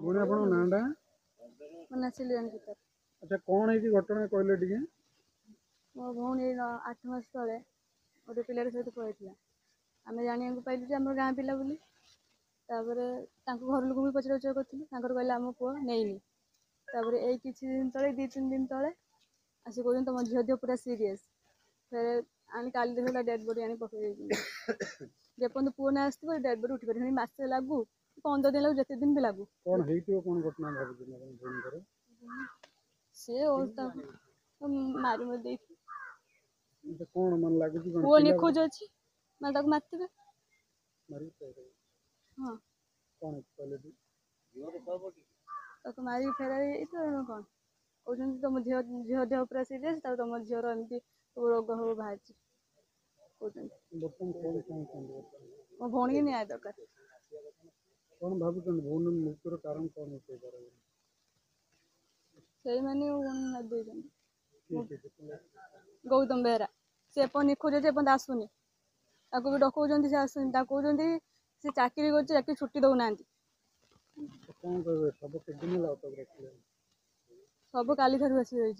भौणी आपण नाटा मना सिलियन भीतर। अच्छा कौन है घटना कहले टिके मो भौणी 8 मास तले गोटे पिलार सहित पड़ता आम जाना पाइलु जे आम गाँ पिला बोली घर लोक भी पचरा उचरा कर कहले आम पुआ नहीं यही किसी दिन तले 2-3 दिन तले आस कहते तुम झील देह पूरा सीरीयस फिर आनी काली देखा डेड बॉडी आनी पकड़ जेपर्त पुआ ना आस डेड बॉडी उठी पारे मसे लागू 15 दिन लगू जिते दिन भी लागू कौन कौन घटना भाव सी मारी मत कौन मन लगुच पुआ निखोज अच्छी मैं मारते हाँ कौन मारिक फेर कौन कहते तुम झील देह पूरा सीरीयस तुम झीर एमती रोग हो बाहर मो भौणी न्याय दरकार कौन भावुं भौन मृत्युर कारण कौन से गौतम बेहरा से निखोज अच्छे आसुनी भी डकाउं से आसुनी कहते से चाकरी कर छुट्टी दौना सब काली ठार आसी रही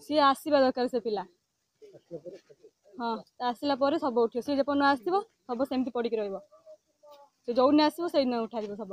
सी आसवा दरकार से पिला हाँ आसला सब उठ सी जब न आसो सब सेमती पड़क रही जो दिन आसो से दिन उठा सब।